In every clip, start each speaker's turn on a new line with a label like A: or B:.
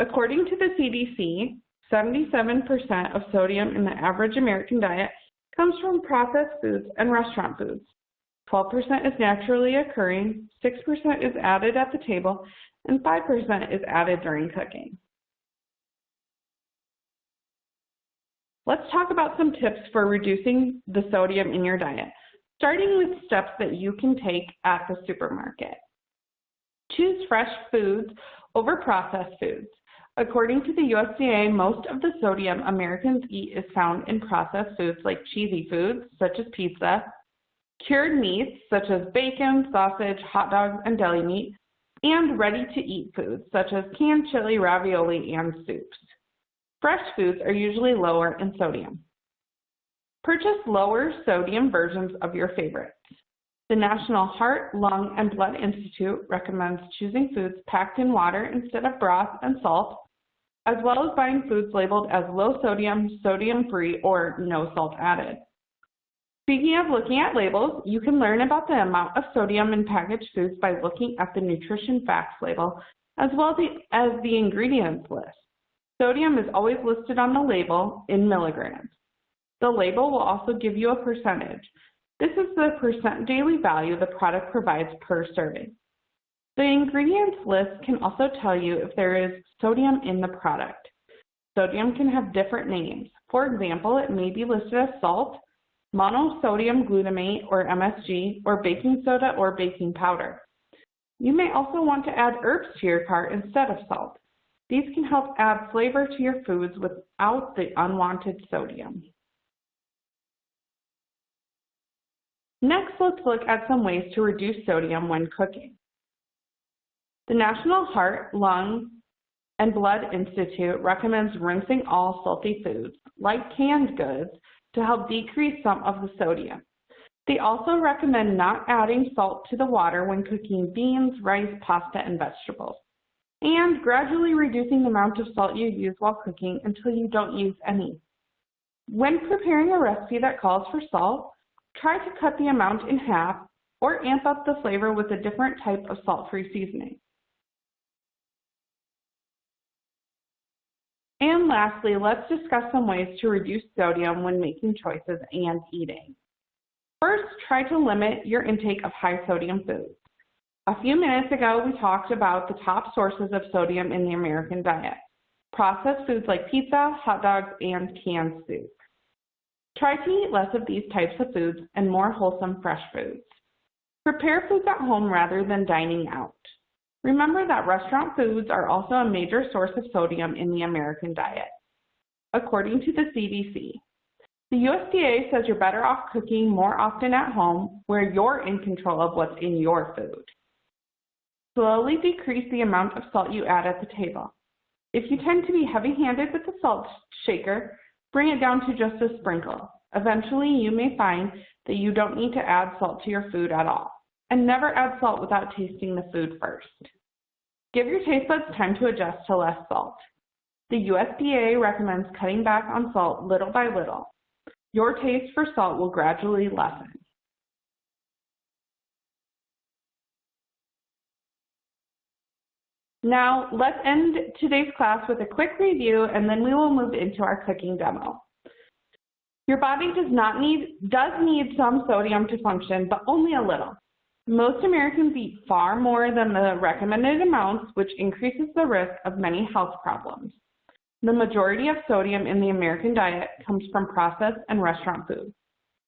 A: According to the CDC, 77% of sodium in the average American diet comes from processed foods and restaurant foods. 12% is naturally occurring, 6% is added at the table, and 5% is added during cooking. Let's talk about some tips for reducing the sodium in your diet, starting with steps that you can take at the supermarket. Choose fresh foods over processed foods. According to the USDA, most of the sodium Americans eat is found in processed foods like cheesy foods, such as pizza, cured meats, such as bacon, sausage, hot dogs, and deli meat, and ready-to-eat foods, such as canned chili, ravioli, and soups. Fresh foods are usually lower in sodium. Purchase lower sodium versions of your favorites. The National Heart, Lung, and Blood Institute recommends choosing foods packed in water instead of broth and salt, as well as buying foods labeled as low sodium, sodium-free, or no salt added. Speaking of looking at labels, you can learn about the amount of sodium in packaged foods by looking at the nutrition facts label, as well as the ingredients list. Sodium is always listed on the label in milligrams. The label will also give you a percentage. This is the percent daily value the product provides per serving. The ingredients list can also tell you if there is sodium in the product. Sodium can have different names. For example, it may be listed as salt, monosodium glutamate, or MSG, or baking soda or baking powder. You may also want to add herbs to your cart instead of salt. These can help add flavor to your foods without the unwanted sodium. Next, let's look at some ways to reduce sodium when cooking. The National Heart, Lung, and Blood Institute recommends rinsing all salty foods, like canned goods, to help decrease some of the sodium. They also recommend not adding salt to the water when cooking beans, rice, pasta, and vegetables, and gradually reducing the amount of salt you use while cooking until you don't use any. When preparing a recipe that calls for salt, try to cut the amount in half or amp up the flavor with a different type of salt-free seasoning. And lastly, let's discuss some ways to reduce sodium when making choices and eating. First, try to limit your intake of high sodium foods. A few minutes ago, we talked about the top sources of sodium in the American diet: processed foods like pizza, hot dogs, and canned soup. Try to eat less of these types of foods and more wholesome fresh foods. Prepare foods at home rather than dining out. Remember that restaurant foods are also a major source of sodium in the American diet. According to the CDC, the USDA says you're better off cooking more often at home where you're in control of what's in your food. Slowly decrease the amount of salt you add at the table. If you tend to be heavy-handed with the salt shaker, bring it down to just a sprinkle. Eventually, you may find that you don't need to add salt to your food at all. And never add salt without tasting the food first. Give your taste buds time to adjust to less salt. The USDA recommends cutting back on salt little by little. Your taste for salt will gradually lessen. Now, let's end today's class with a quick review, and then we will move into our cooking demo. Your body does need some sodium to function, but only a little. Most Americans eat far more than the recommended amounts, which increases the risk of many health problems. The majority of sodium in the American diet comes from processed and restaurant foods.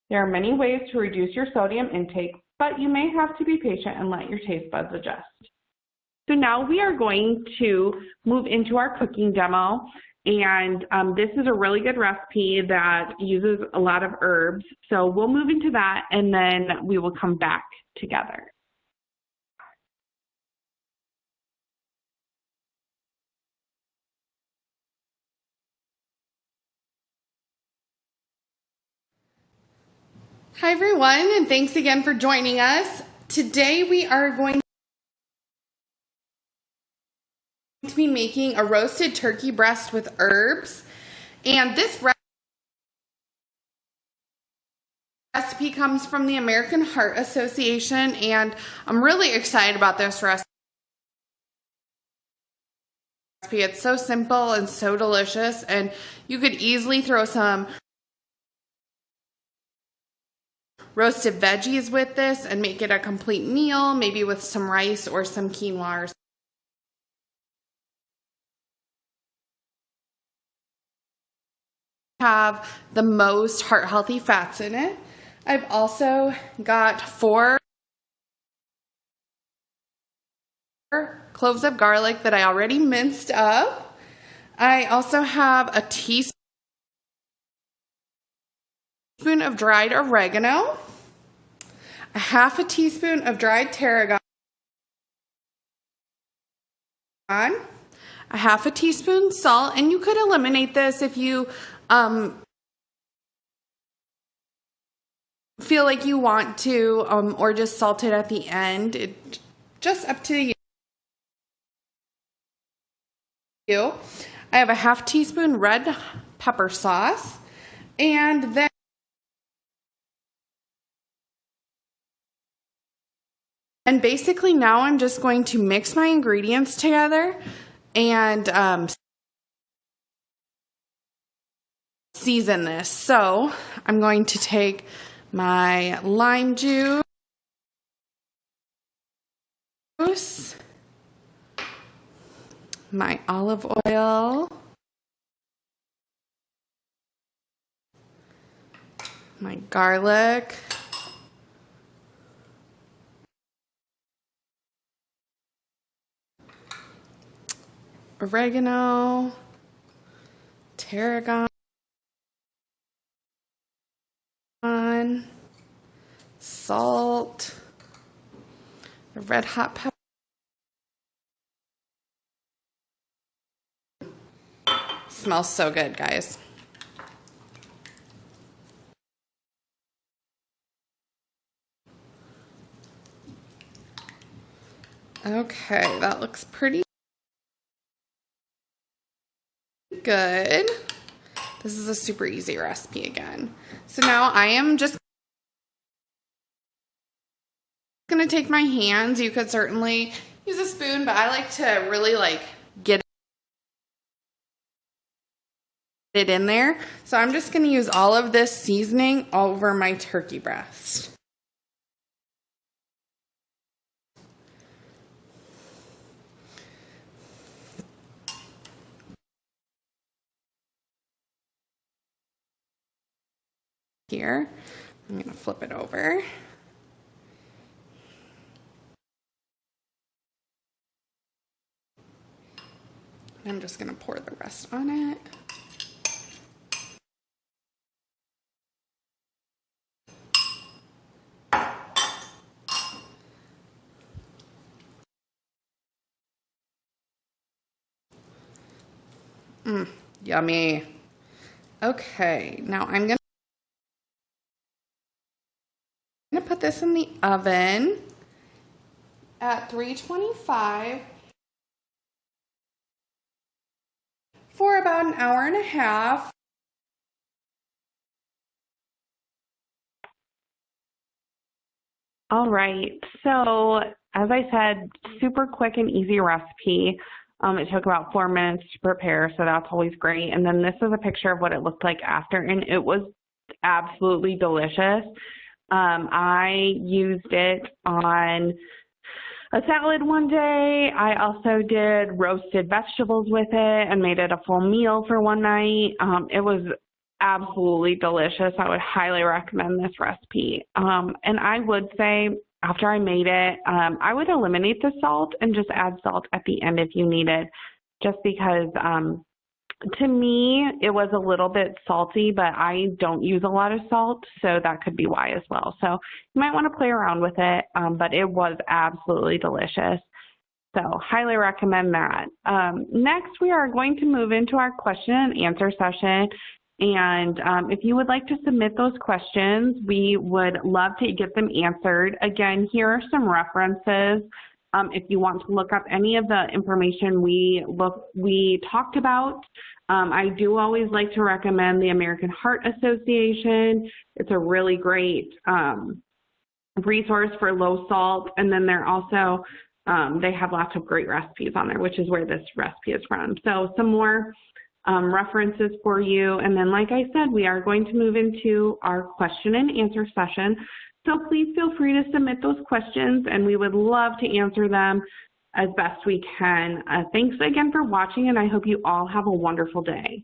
A: There are many ways to reduce your sodium intake, but you may have to be patient and let your taste buds adjust. So now we are going to move into our cooking demo, and this is a really good recipe that uses a lot of herbs. So we'll move into that, and then we will come back together.
B: Hi everyone, and thanks again for joining us. Today we are going to be making a roasted turkey breast with herbs, and this recipe comes from the American Heart Association, and I'm really excited about this recipe. It's so simple and so delicious, and you could easily throw some roasted veggies with this and make it a complete meal, maybe with some rice or some quinoa. Have the most heart healthy fats in it. I've also got 4 cloves of garlic that I already minced up. I also have a teaspoon of dried oregano, a half a teaspoon of dried tarragon, a half a teaspoon salt, and you could eliminate this if you feel like you want to, or just salt it at the end. It's just up to you. I have a half teaspoon red pepper sauce, and basically now I'm just going to mix my ingredients together and season this. So I'm going to take my lime juice, my olive oil, my garlic, oregano, tarragon, salt, a red hot pepper. Smells so good, guys. Okay, that looks pretty good. This is a super easy recipe again. So now I am just going to take my hands. You could certainly use a spoon, but I like to really get it in there. So I'm just going to use all of this seasoning over my turkey breast. Here, I'm going to flip it over. I'm just going to pour the rest on it. Yummy. Okay, now I'm going to put this in the oven at 325 for about an hour and a half.
A: All right, so as I said, super quick and easy recipe. It took about 4 minutes to prepare, so that's always great. And then this is a picture of what it looked like after, and it was absolutely delicious. I used it on a salad one day. I also did roasted vegetables with it and made it a full meal for one night. It was absolutely delicious. I would highly recommend this recipe. And I would say after I made it, I would eliminate the salt and just add salt at the end if you needed, just because to me it was a little bit salty, but I don't use a lot of salt, so that could be why as well. So you might want to play around with it, but it was absolutely delicious. So highly recommend that. Next, we are going to move into our question and answer session. And if you would like to submit those questions, we would love to get them answered. Again, here are some references. If you want to look up any of the information we talked about, I do always like to recommend the American Heart Association. It's a really great resource for low salt. And then there are also They have lots of great recipes on there, which is where this recipe is from. So some more references for you. And then, like I said, we are going to move into our question and answer session. So please feel free to submit those questions, and we would love to answer them as best we can. Thanks again for watching, and I hope you all have a wonderful day.